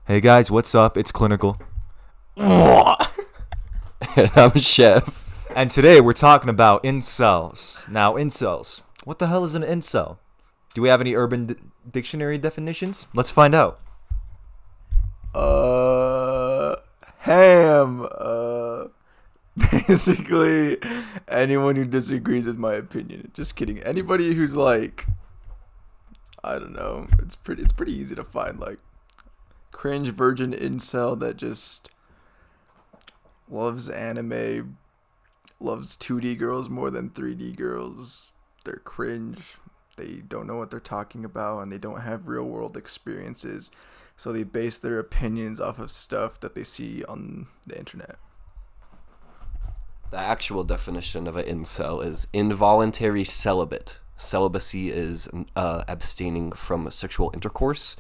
Hey guys, what's up? It's Clinical. And I'm Chef. And today we're talking about incels. Now, incels. What the hell is an incel? Do we have any Dictionary definitions? Let's find out. Ham. Basically, anyone who disagrees with my opinion. Just kidding. Anybody who's like, I don't know. It's pretty easy to find like cringe virgin incel that just loves anime, loves 2D girls more than 3D girls. They're cringe. They don't know what they're talking about, and they don't have real world experiences. So they base their opinions off of stuff that they see on the internet. The actual definition of an incel is involuntary celibate. Celibacy is abstaining from sexual intercourse.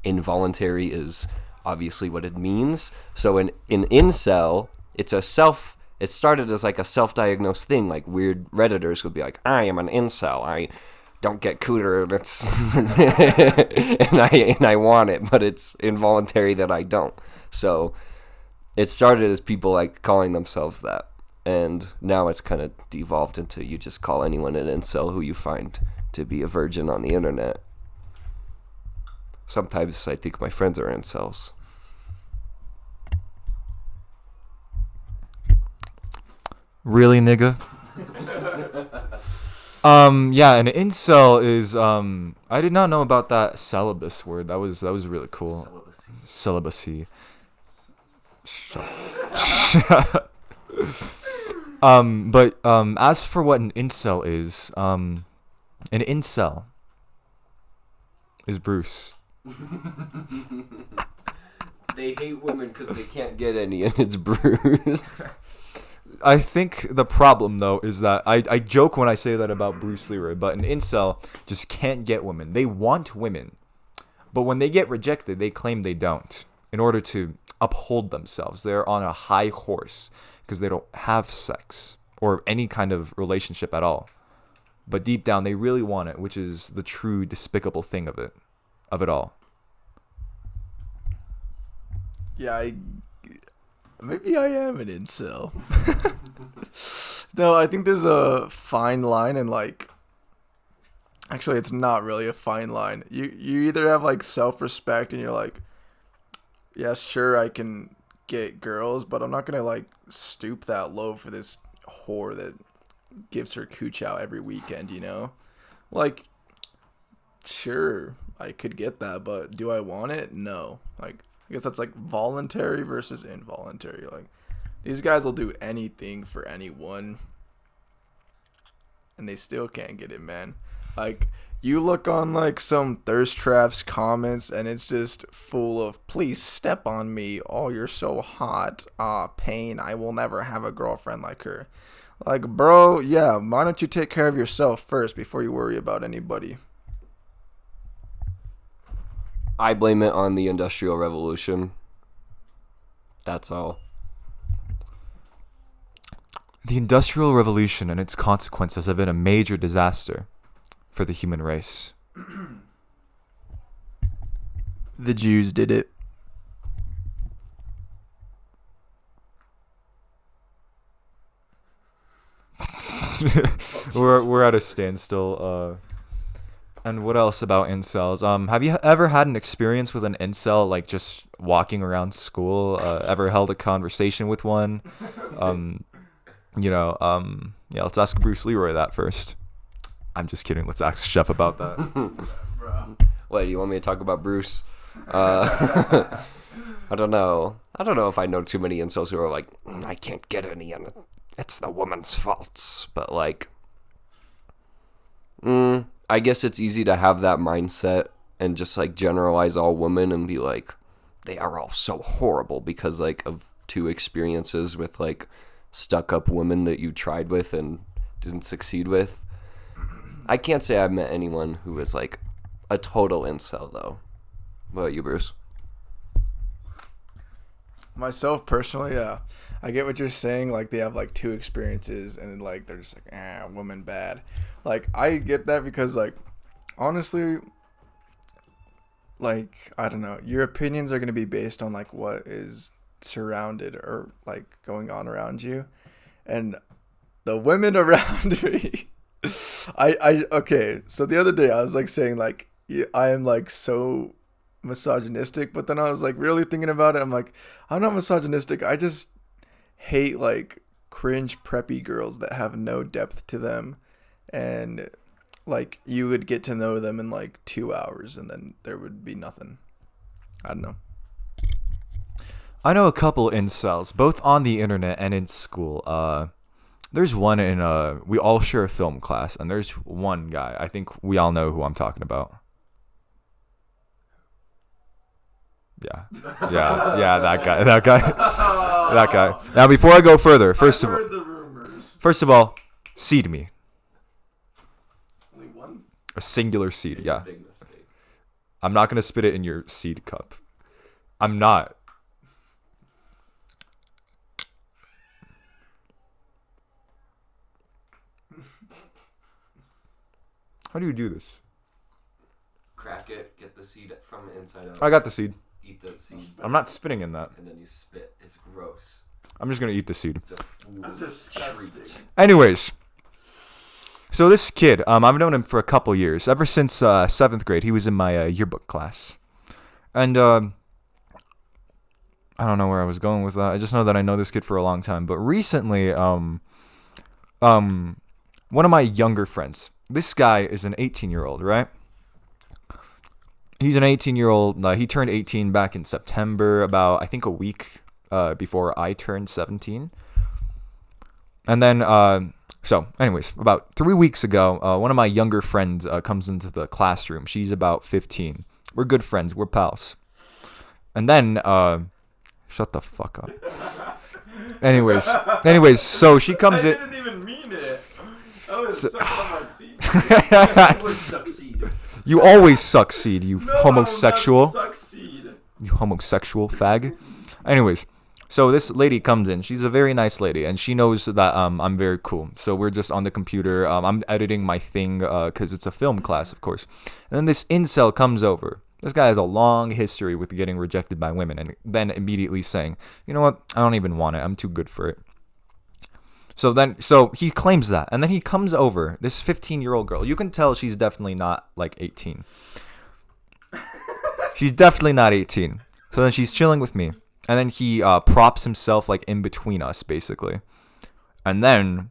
Involuntary is obviously what it means. So in incel, it started as like a self-diagnosed thing. Like weird Redditors would be like, I am an incel. I don't get cooter. That's and I want it, but it's involuntary that I don't. So it started as people like calling themselves that. And now it's kind of devolved into you just call anyone an incel who you find to be a virgin on the internet. Sometimes I think my friends are incels. Really, nigga? Yeah, an incel is I did not know about that celibacy word. That was really cool. Celibacy. But as for what an incel is, an incel is Bruce. They hate women because they can't get any, and it's Bruce. I think the problem, though, is that I joke when I say that about Bruceleeroy, but an incel just can't get women. They want women, but when they get rejected, they claim they don't. In order to uphold themselves, they're on a high horse because they don't have sex or any kind of relationship at all. But deep down, they really want it, which is the true despicable thing of it all. Yeah, maybe I am an incel. No, I think there's a fine line, and like, actually, it's not really a fine line. You either have like self-respect, and you're like, yeah, sure, I can get girls, but I'm not gonna like stoop that low for this whore that gives her cooch out every weekend, you know? Like, sure, I could get that, but do I want it? No. Like, I guess that's like voluntary versus involuntary. Like, these guys will do anything for anyone, and they still can't get it, man. Like, you look on like some thirst traps comments, and it's just full of "please step on me, oh you're so hot, pain, I will never have a girlfriend like her." Like, bro, yeah, why don't you take care of yourself first before you worry about anybody? I blame it on the Industrial Revolution. That's all. The Industrial Revolution and its consequences have been a major disaster for the human race. The Jews did it. we're at a standstill. And what else about incels? Have you ever had an experience with an incel, like just walking around school? Ever held a conversation with one? Yeah, let's ask Bruceleeroy that first. I'm just kidding. Let's ask Chef about that. Wait, do you want me to talk about Bruce? I don't know. I don't know if I know too many incels who are like, I can't get any, and it's the woman's faults. But like, I guess it's easy to have that mindset and just like generalize all women and be like, they are all so horrible because like of two experiences with like stuck up women that you tried with and didn't succeed with. I can't say I've met anyone who is like a total incel though. What about you, Bruce? Myself personally, yeah, I get what you're saying. Like, they have like two experiences, and like they're just like, woman bad. Like, I get that because like, honestly, like, I don't know, your opinions are going to be based on like what is surrounded or like going on around you, and the women around me. Okay, so the other day I was like saying like I am like so misogynistic, but then I was like really thinking about it. I'm like, I'm not misogynistic. I just hate like cringe preppy girls that have no depth to them, and like you would get to know them in like 2 hours and then there would be nothing. I don't know. I know a couple incels, both on the internet and in school. There's one in we all share a film class, and there's one guy. I think we all know who I'm talking about. Yeah, yeah, that guy, that guy. Now, before I go further, first of all, seed me. Only one? A singular seed. It's Yeah. a big mistake. I'm not gonna spit it in your seed cup. I'm not. How do you do this? Crack it, get the seed from the inside out. I got the seed. Eat the seed, I'm not spitting in that. and then you spit. It's gross. I'm just gonna eat the seed. It's a fool's treat. Anyways, so this kid, I've known him for a couple years. Ever since 7th grade, he was in my yearbook class, and I don't know where I was going with that. I just know that I know this kid for a long time. But recently, one of my younger friends. This guy is an 18-year-old, right? He's an 18-year-old. He turned 18 back in September, about I think a week before I turned 17. And then, so anyways, about 3 weeks ago, one of my younger friends comes into the classroom. She's about 15. We're good friends. We're pals. And then, shut the fuck up. Anyways, so she comes in. I didn't even mean it. I was sucking on my seat. I would succeed. You always succeed, you No, homosexual. not succeed. You homosexual fag. Anyways, so this lady comes in. She's a very nice lady, and she knows that I'm very cool. So we're just on the computer. I'm editing my thing because it's a film class, of course. And then this incel comes over. This guy has a long history with getting rejected by women, and then immediately saying, you know what, I don't even want it. I'm too good for it. So he claims that, and then he comes over, this 15-year-old girl. You can tell she's definitely not like 18. She's definitely not 18. So then she's chilling with me, and then he props himself like in between us, basically. And then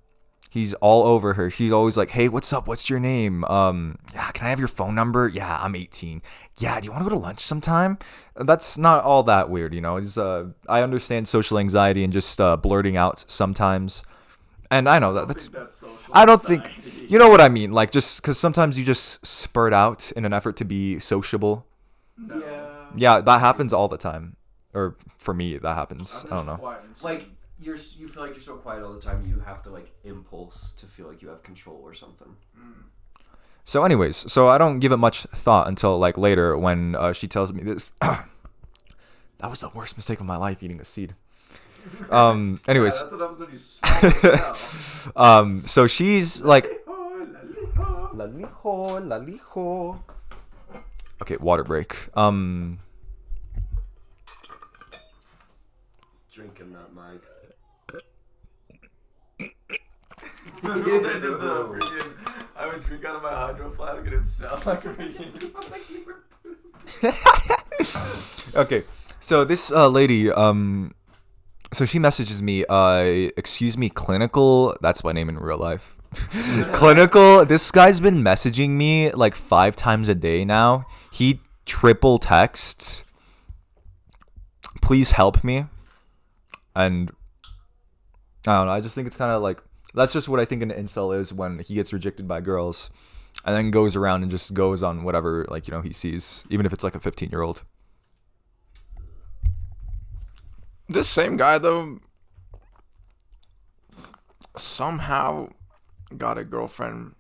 he's all over her. She's always like, "Hey, what's up? What's your name? Yeah, can I have your phone number? Yeah, I'm 18. Yeah, do you want to go to lunch sometime?" That's not all that weird, you know. It's, I understand social anxiety and just blurting out sometimes. And I know that's I don't think, you know what I mean, like, just because sometimes you just spurt out in an effort to be sociable. No. Yeah, that happens all the time, or for me that happens. I don't know. Like you feel like you're so quiet all the time. You have to like impulse to feel like you have control or something. So anyways, so I don't give it much thought until like later when she tells me this. That was the worst mistake of my life, eating a seed. Anyways, yeah, that's what happens when you swallow. so she's like, lalijo. Okay, water break. Drinking that mic. I would drink out of my hydro flask and it'd sound like Okay, so this lady, so she messages me, excuse me, Clinical, that's my name in real life. Clinical, this guy's been messaging me like 5 times a day now. He triple texts, please help me. And I don't know, I just think it's kind of like, that's just what I think an incel is when he gets rejected by girls and then goes around and just goes on whatever, like, you know, he sees, even if it's like a 15-year-old. This same guy, though, somehow got a girlfriend.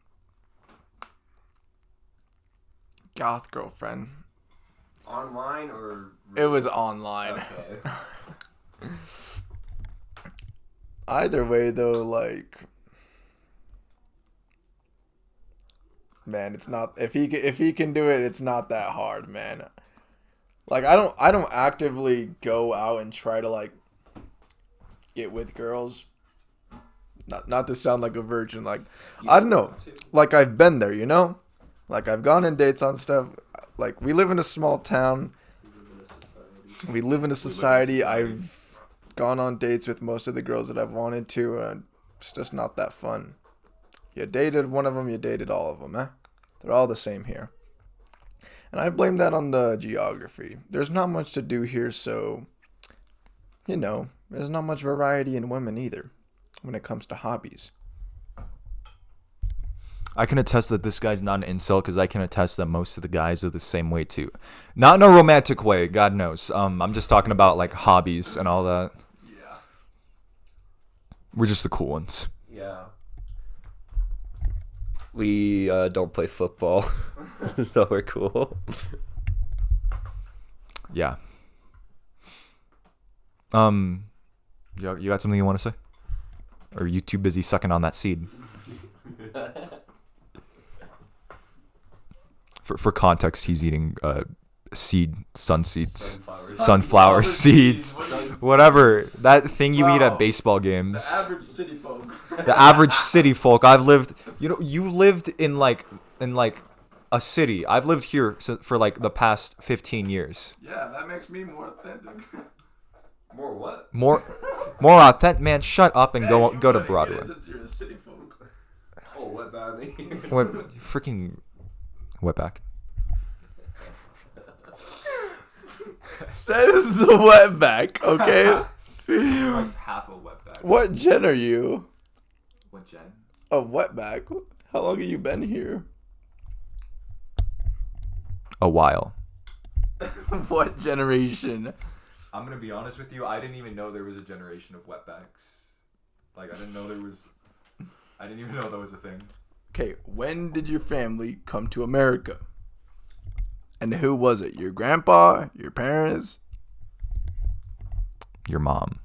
Goth girlfriend. Online or? It was online. Okay. Either way, though, like, man, it's not, if he can do it, it's not that hard, man. Like I don't actively go out and try to like get with girls. Not to sound like a virgin, like I don't know. Like I've been there, you know? Like I've gone on dates on stuff. Like we live in a small town. We live in a society. I've gone on dates with most of the girls that I've wanted to, and it's just not that fun. You dated one of them, you dated all of them, eh? They're all the same here. And I blame that on the geography. There's not much to do here, so, you know, there's not much variety in women either when it comes to hobbies. I can attest that this guy's not an incel because I can attest that most of the guys are the same way too. Not in a romantic way, God knows. I'm just talking about like hobbies and all that. Yeah. We're just the cool ones. Yeah. We don't play football, so we're cool. Yeah. You got something you want to say? Or are you too busy sucking on that seed? For context, he's eating sunflower seeds, whatever that thing you eat at baseball games. The average city folk. The average city folk. I've lived. You lived in like a city. I've lived here for like the past 15 years. Yeah, that makes me more authentic. More what? More authentic. Man, shut up and go to Broadway. Since you're a city folk. Oh, what about me? What freaking wetback? Says the wetback, okay? I'm half a wetback. What gen are you? What gen? A wetback? How long have you been here? A while. What generation? I'm gonna be honest with you. I didn't even know there was a generation of wetbacks. Like I didn't even know that was a thing. Okay, when did your family come to America? And who was it? Your grandpa? Your parents? Your mom.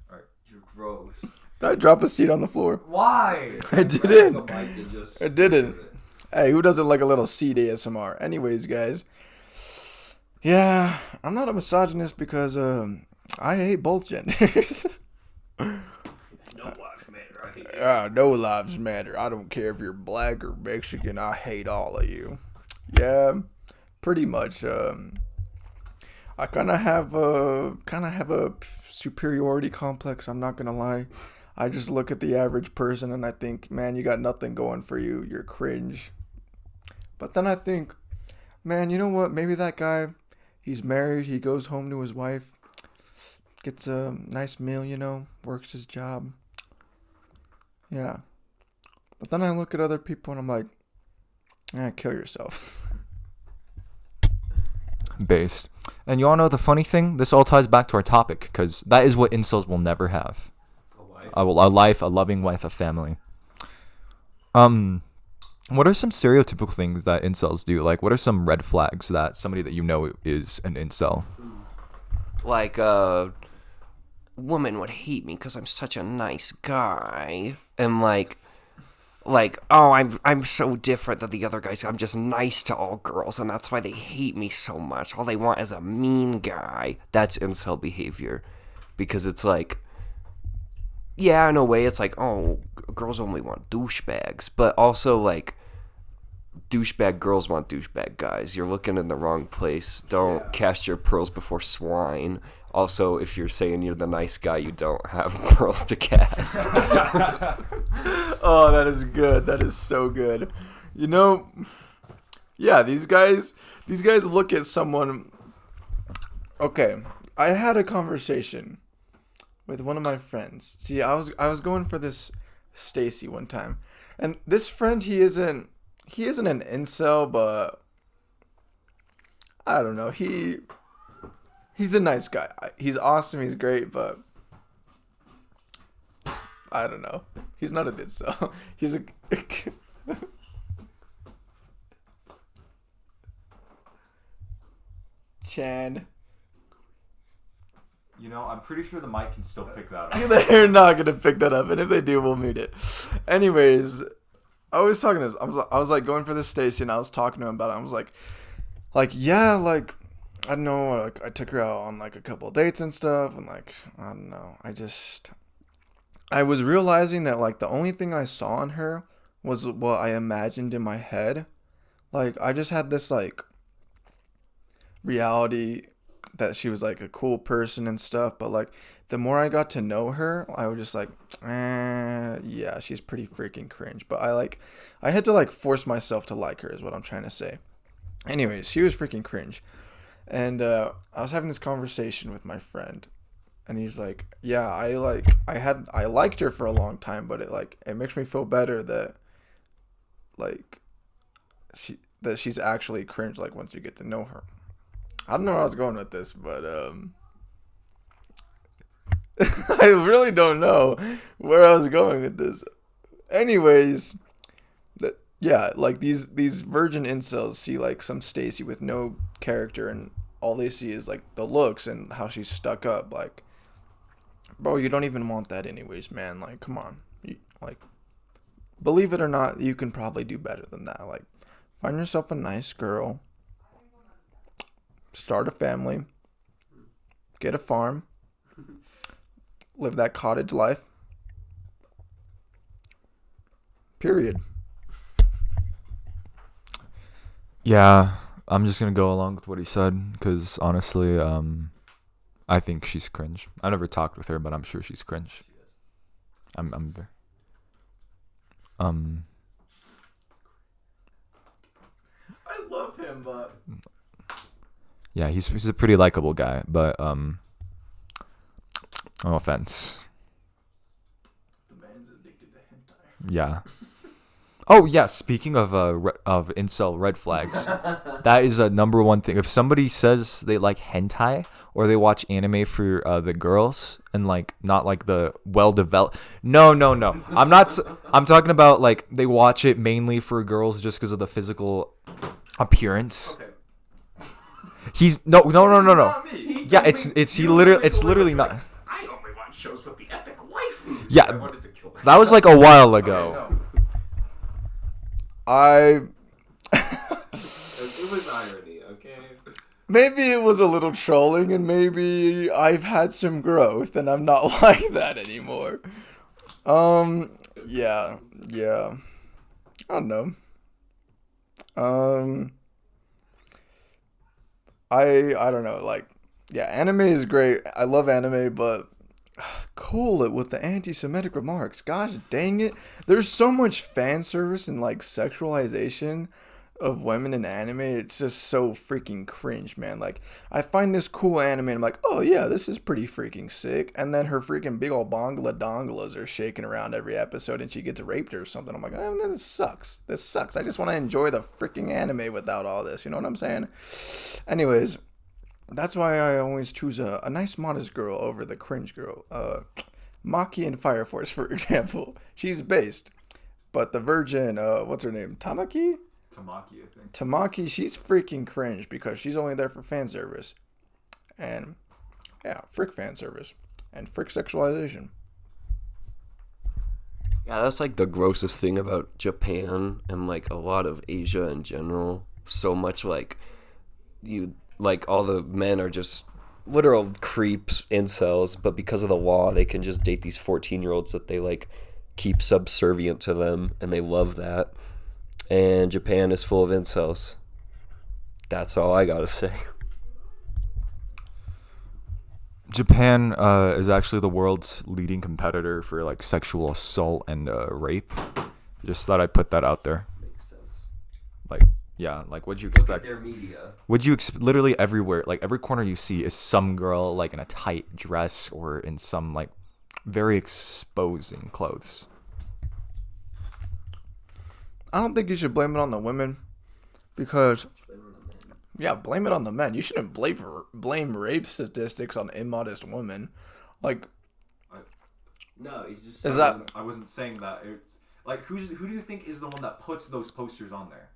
Alright, you're gross. Did I drop a seed on the floor? Why? I didn't. I didn't. Hey, who doesn't like a little seed ASMR? Anyways, guys. Yeah, I'm not a misogynist because I hate both genders. No lives matter. I hate No lives matter. I don't care if you're black or Mexican. I hate all of you. Yeah, pretty much. I kind of have a superiority complex. I'm not gonna lie. I just look at the average person and I think, man, you got nothing going for you. You're cringe. But then I think, man, you know what? Maybe that guy, he's married. He goes home to his wife, gets a nice meal, you know, works his job. Yeah. But then I look at other people and I'm like, kill yourself. Based. And you all know the funny thing? This all ties back to our topic because that is what incels will never have. A life, a loving wife, a family. What are some stereotypical things that incels do? Like, what are some red flags that somebody that you know is an incel? Like, woman would hate me because I'm such a nice guy, and like, oh, I'm so different than the other guys. I'm just nice to all girls, and that's why they hate me so much. All they want is a mean guy. That's incel behavior, because it's like, yeah, in a way, it's like, oh, girls only want douchebags, but also like, douchebag girls want douchebag guys. You're looking in the wrong place. Don't cast your pearls before swine. Also, if you're saying you're the nice guy, you don't have pearls to cast. Oh, that is good. That is so good. You know, yeah, these guys look at someone. Okay, I had a conversation with one of my friends. See, I was going for this Stacy one time, and this friend, he isn't an incel, but I don't know. He's a nice guy. He's awesome. He's great, but I don't know. He's not an incel. He's a Chan. You know, I'm pretty sure the mic can still pick that up. They're not gonna pick that up, and if they do, we'll mute it. Anyways, I was talking to. I was like going for this station. I was talking to him about it. I was like yeah, like I don't know. Like I took her out on like a couple of dates and stuff, and like I don't know. I was realizing that like the only thing I saw in her was what I imagined in my head. Like I just had this like reality that she was like a cool person and stuff, but like the more I got to know her, I was just like, yeah, she's pretty freaking cringe. But I had to like force myself to like her, is what I'm trying to say. Anyways, she was freaking cringe, and I was having this conversation with my friend, and he's like, yeah, I liked her for a long time, but it makes me feel better that like she's actually cringe, like once you get to know her. I don't know where I was going with this, but I really don't know where I was going with this. Anyways, yeah, like these virgin incels see like some Stacy with no character, and all they see is like the looks and how she's stuck up. Like, bro, you don't even want that anyways, man. Like, come on, like, believe it or not, you can probably do better than that. Like, find yourself a nice girl, start a family, get a farm, live that cottage life. Period. Yeah, I'm just gonna go along with what he said because honestly, I think she's cringe. I never talked with her, but I'm sure she's cringe. I'm there. I love him, but Yeah, he's a pretty likable guy, but no offense. the man's addicted to hentai. Yeah. Oh yeah. Speaking of of incel red flags, that is a number one thing. If somebody says they like hentai or they watch anime for the girls and like not like the well developed. No. I'm not. I'm talking about like they watch it mainly for girls just because of the physical appearance. Okay. He's no. Yeah, it's literally not. I only watch shows with the epic waifus. Yeah, I wanted to kill that was like a while ago. I It was irony, okay? maybe it was a little trolling, and maybe I've had some growth, and I'm not like that anymore. Yeah. I don't know. I don't know. Like, yeah, anime is great. I love anime, but cool it with the anti-Semitic remarks. Gosh dang it. There's so much fan service and like sexualization of women in anime. It's just so freaking cringe, man. Like, I find this cool anime and I'm like, oh yeah, this is pretty freaking sick. And then her freaking big old bongla donglas are shaking around every episode and she gets raped or something. I'm like, oh, this sucks. I just want to enjoy the freaking anime without all this. You know what I'm saying? Anyways, that's why I always choose a nice modest girl over the cringe girl. Maki in Fire Force, for example. She's based. But the virgin, what's her name? Tamaki, I think. Tamaki, she's freaking cringe because she's only there for fan service. And, yeah, frick fan service. And frick sexualization. Yeah, that's like the grossest thing about Japan and like a lot of Asia in general. So much like all the men are just literal creeps, incels, but because of the law, they can just date these 14-year-olds that they like keep subservient to them, and they love that. And Japan is full of incels. That's all I gotta say. Japan is actually the world's leading competitor for like sexual assault and rape. Just thought I'd put that out there. Makes sense. Like, yeah, like what'd you expect? Their media. Literally everywhere, like every corner you see is some girl like in a tight dress or in some like very exposing clothes. I don't think you should blame it on the women because, yeah, blame it on the men. You shouldn't blame rape statistics on immodest women. Like, No, he's just. Is that? I wasn't saying that. It's like who do you think is the one that puts those posters on there?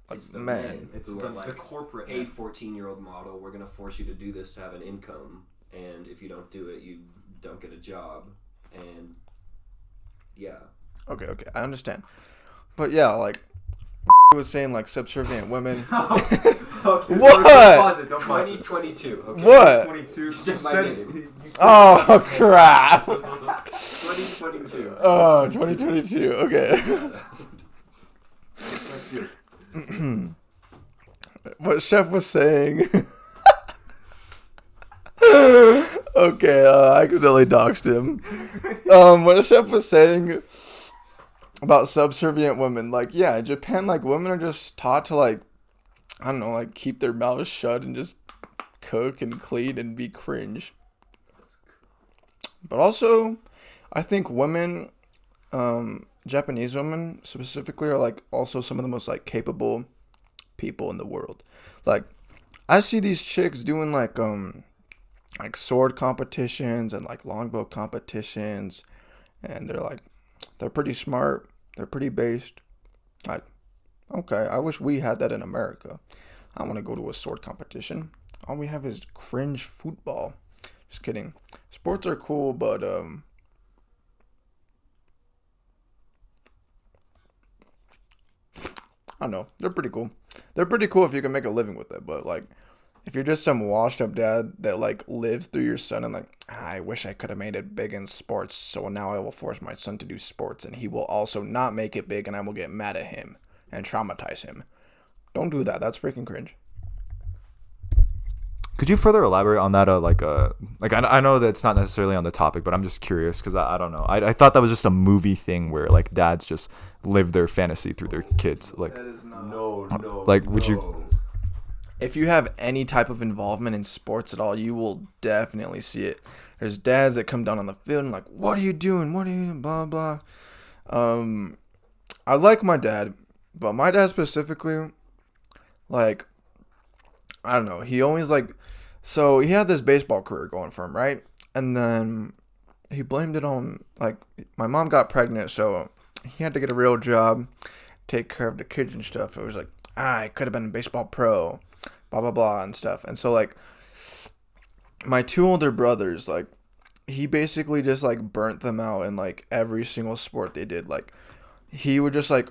Like, It's the man. It's who the, are like, the corporate. hey, 14-year-old model, we're gonna force you to do this to have an income, and if you don't do it, you don't get a job, and yeah. Okay, I understand. But yeah, like was saying like subservient women. Okay, What? Don't pause it. Don't pause it. 2022. Okay. What? 22. You said my name. You said Oh crap. 2022. Oh, 2022. Okay. What Chef was saying. Okay, I accidentally doxed him. What Chef was saying about subservient women, like, yeah, in Japan, like, women are just taught to, like, I don't know, like, keep their mouths shut and just cook and clean and be cringe. But also, I think women, Japanese women specifically, are, like, also some of the most, like, capable people in the world. Like, I see these chicks doing, like sword competitions and, like, longbow competitions, and they're pretty smart. They're pretty based. Like, okay, I wish we had that in America. I want to go to a sword competition. All we have is cringe football. Just kidding. Sports are cool, but I don't know. They're pretty cool. They're pretty cool if you can make a living with it, but like, if you're just some washed up dad that like lives through your son and like, I wish I could have made it big in sports, so now I will force my son to do sports and he will also not make it big and I will get mad at him and traumatize him. Don't do that. That's freaking cringe. Could you further elaborate on that? I know that's not necessarily on the topic, but I'm just curious because I don't know. I thought that was just a movie thing where like dads just live their fantasy through their kids. Like, That is not. No. Like, would you- If you have any type of involvement in sports at all, you will definitely see it. There's dads that come down on the field and like, what are you doing? What are you doing? Blah, blah. I like my dad, but my dad specifically, like, I don't know. He always like, so he had this baseball career going for him, right? And then he blamed it on, like, my mom got pregnant, so he had to get a real job, take care of the kids and stuff. It was like, I could have been a baseball pro, blah, blah, blah, and stuff. And so, like, my two older brothers, like, he basically just, like, burnt them out in, like, every single sport they did. Like, he would just, like,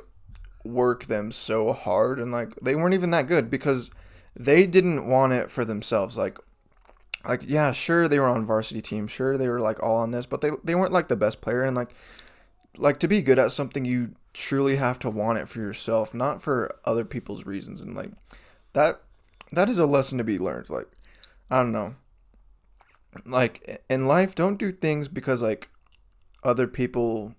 work them so hard, and, like, they weren't even that good because they didn't want it for themselves. Like, yeah, sure, they were on varsity team. Sure, they were, like, all on this, but they weren't, like, the best player. And, like, to be good at something, you truly have to want it for yourself, not for other people's reasons. And, like, that is a lesson to be learned. Like, I don't know. Like, in life, don't do things because, like, other people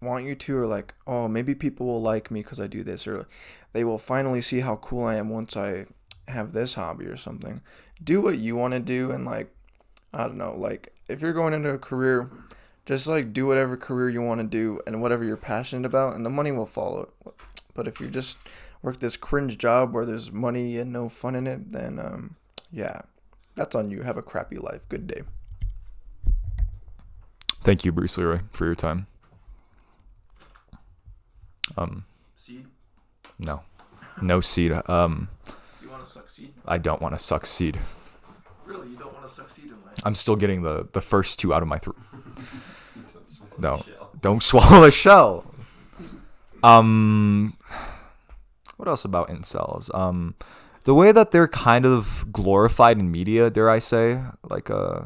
want you to, or, like, oh, maybe people will like me because I do this, or they will finally see how cool I am once I have this hobby or something. Do what you want to do, and, like, I don't know, like, if you're going into a career, just, like, do whatever career you want to do and whatever you're passionate about, and the money will follow. But if you just work this cringe job where there's money and no fun in it, then, yeah, that's on you. Have a crappy life. Good day. Thank you, Bruceleeroy, for your time. Seed? No seed. You want to succeed? I don't want to succeed. Really? You don't want to succeed in life? I'm still getting the first two out of my throat. No, don't swallow a shell. What else about incels? The way that they're kind of glorified in media, dare I say, like I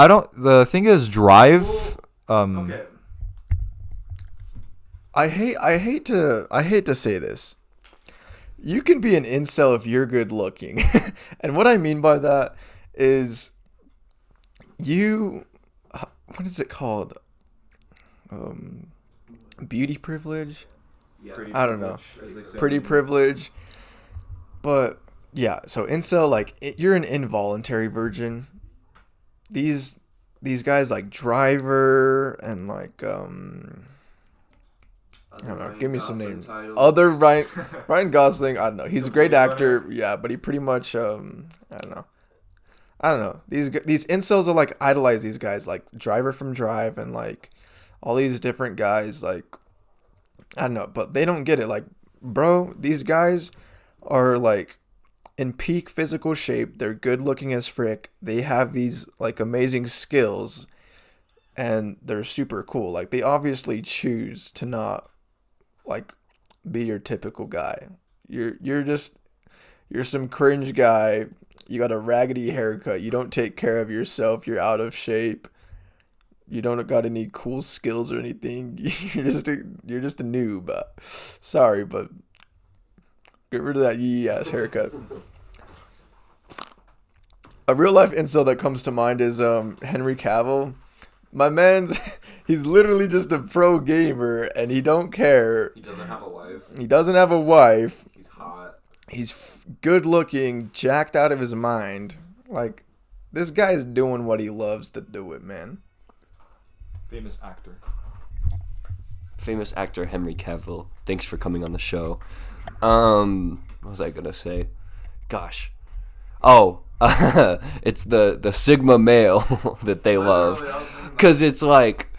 don't. The thing is, Drive. Okay. I hate to say this. You can be an incel if you're good looking. And what I mean by that is what is it called? Beauty privilege? Yeah. I don't know. Pretty privilege. But yeah, so incel, like, you're an involuntary virgin. These guys like Driver and like I don't know, give me some names. Other Ryan Gosling, I don't know. He's a great actor, yeah, but he pretty much I don't know. These incels are like idolize these guys, like Driver from Drive and like all these different guys, like, I don't know, but they don't get it. Like, bro, these guys are like in peak physical shape. They're good looking as frick. They have these like amazing skills, and they're super cool. Like they obviously choose to not like be your typical guy. You're some cringe guy. You got a raggedy haircut. You don't take care of yourself. You're out of shape. You don't got any cool skills or anything. You're just a noob. Sorry, but get rid of that yee ass haircut. A real life incel that comes to mind is Henry Cavill. My man's he's literally just a pro gamer and he don't care. He doesn't have a wife. He doesn't have a wife. He's hot. He's good looking, jacked out of his mind. Like this guy's doing what he loves to do it, man. Famous actor. Famous actor Henry Cavill. Thanks for coming on the show. What was I gonna say? Gosh. Oh, it's the Sigma male that they love, because it's like,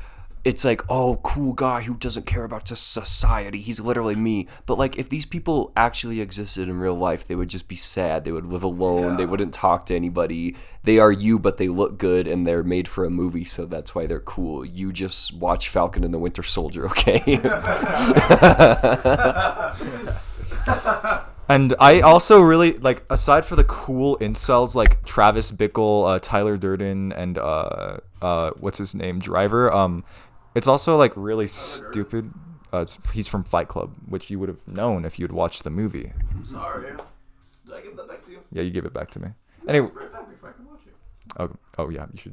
oh, cool guy who doesn't care about just society. He's literally me. But like, if these people actually existed in real life, they would just be sad. They would live alone. Yeah. They wouldn't talk to anybody. They are you, but they look good, and they're made for a movie, so that's why they're cool. You just watch Falcon and the Winter Soldier, okay? And I also really like, aside for the cool incels like Travis Bickle, Tyler Durden, and what's his name, Driver. It's also like really stupid. He's from Fight Club, which you would have known if you had watched the movie. I'm sorry. Did I give that back to you? Yeah, you gave it back to me. Anyway. Right back before I can watch it. Oh yeah, you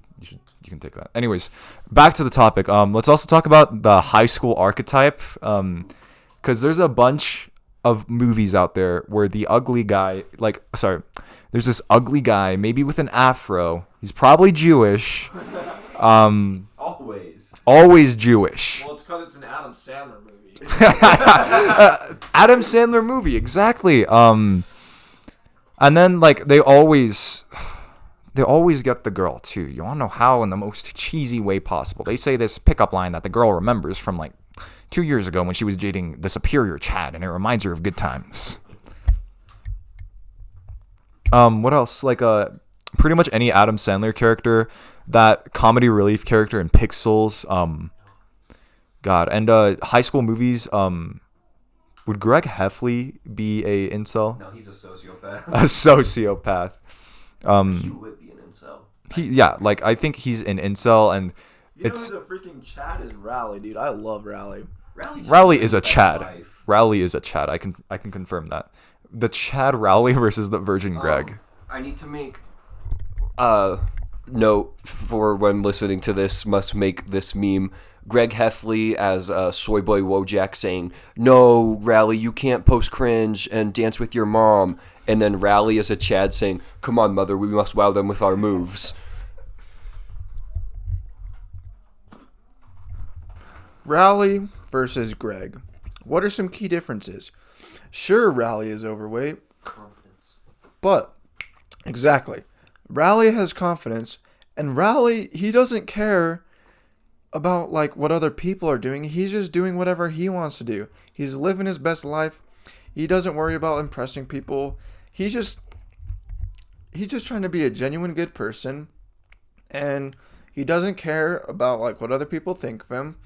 can take that. Anyways, back to the topic. Let's also talk about the high school archetype. Because there's a bunch of movies out there where the ugly guy, there's this ugly guy, maybe with an afro. He's probably Jewish. Always Jewish. Well, it's because it's an Adam Sandler movie. Adam Sandler movie, exactly. And then like they always get the girl too. You want to know how? In the most cheesy way possible. They say this pickup line that the girl remembers from like 2 years ago when she was dating the superior Chad, and it reminds her of good times. What else? Like pretty much any Adam Sandler character, that comedy relief character in Pixels. God, and high school movies. Would Greg Heffley be a incel? No, he's a sociopath. A sociopath. He would be an incel. I think he's an incel, and it's the freaking Chad is Rally, dude. I love Rally. Rally is a Chad. Rally is a Chad. I can confirm that. The Chad Rowley versus the Virgin Greg. I need to make note for when listening to this, must make this meme. Greg Heffley as Soy Boy Wojak saying, "No, Rally, you can't post cringe and dance with your mom." And then Rally as a Chad saying, "Come on, mother, we must wow them with our moves." Rally versus Greg. What are some key differences? Sure, Rally is overweight. Confidence. But, exactly. Rally has confidence, and Rally, he doesn't care about like what other people are doing. He's just doing whatever he wants to do. He's living his best life. He doesn't worry about impressing people. He's just trying to be a genuine good person, and he doesn't care about like what other people think of him.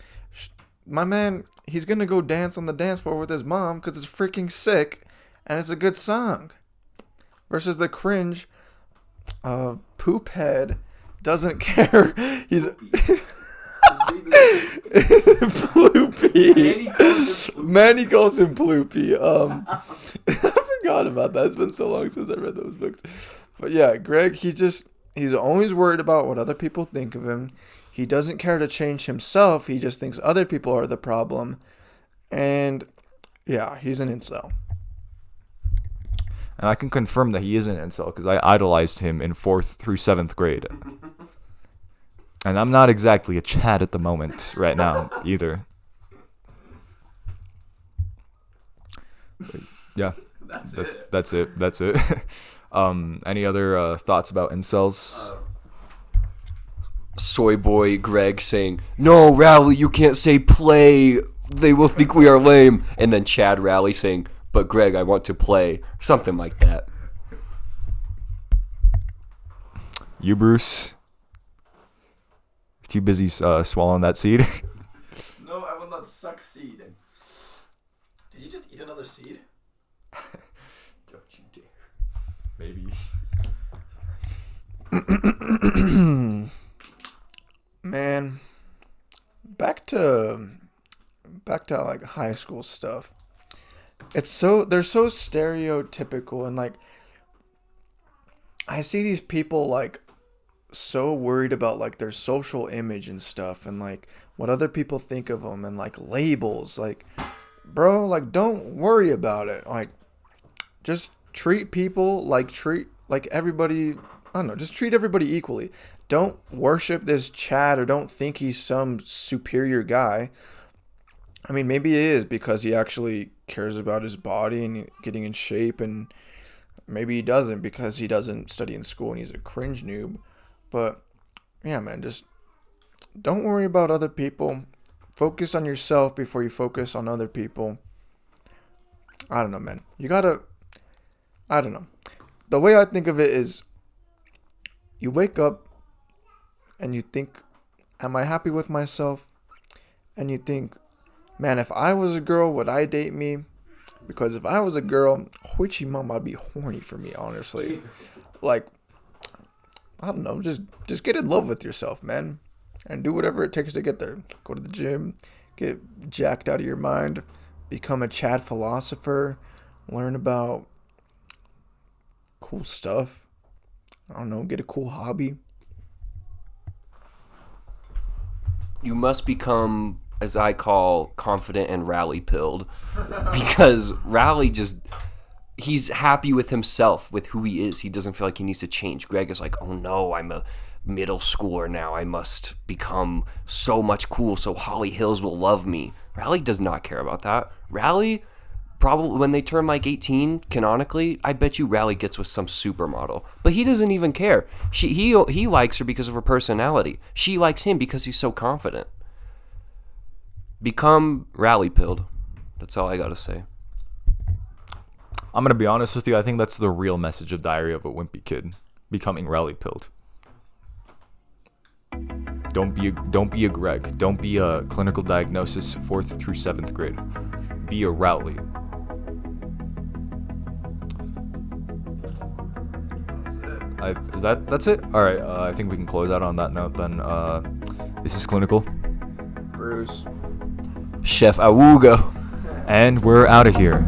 My man, he's gonna go dance on the dance floor with his mom because it's freaking sick, and it's a good song. Versus the cringe, poop head doesn't care. He's Ploopy. Manny calls him Ploopy. I forgot about that. It's been so long since I read those books. But yeah, Greg, he's always worried about what other people think of him. He doesn't care to change himself. He just thinks other people are the problem. And yeah, he's an incel. And I can confirm that he is an incel because I idolized him in 4th through 7th grade. And I'm not exactly a Chad at the moment right now either. But yeah, that's it. Any other thoughts about incels? Soy Boy Greg saying, "No, Rally, you can't say play. They will think we are lame." And then Chad Rally saying, but Greg, I want to play, something like that. You, Bruce, too busy swallowing that seed. No, I will not suck seed. Did you just eat another seed? Don't you dare. Maybe. Man, back to like high school stuff. They're so stereotypical, and like I see these people like so worried about like their social image and stuff, and like what other people think of them, and like labels. Like, bro, like don't worry about it. Like, just treat people like everybody. I don't know, just treat everybody equally. Don't worship this Chad, or don't think he's some superior guy. I mean, maybe it is because he actually cares about his body and getting in shape, and maybe he doesn't because he doesn't study in school and he's a cringe noob. But yeah, man, just don't worry about other people. Focus on yourself before you focus on other people. I don't know, man. I don't know. The way I think of it is, you wake up and you think, am I happy with myself? And you think, man, if I was a girl, would I date me? Because if I was a girl, Hoichi mom, I'd be horny for me, honestly. Like, I don't know, just get in love with yourself, man. And do whatever it takes to get there. Go to the gym, get jacked out of your mind, become a Chad philosopher, learn about cool stuff. I don't know, get a cool hobby. You must become, as I call, confident and rally-pilled. Because Rally he's happy with himself, with who he is. He doesn't feel like he needs to change. Greg is like, oh no, I'm a middle schooler now. I must become so much cool so Holly Hills will love me. Rally does not care about that. Rally, probably when they turn like 18, canonically, I bet you Rally gets with some supermodel. But he doesn't even care. He likes her because of her personality. She likes him because he's so confident. Become rally-pilled. That's all I gotta say. I'm gonna be honest with you. I think that's the real message of Diary of a Wimpy Kid: becoming rally-pilled. Don't be a Greg. Don't be a clinical diagnosis 4th through 7th grade. Be a Rowley. That's it? All right. I think we can close out on that note. Then this is Clinical, Bruce. Chef Awuga. and we're out of here.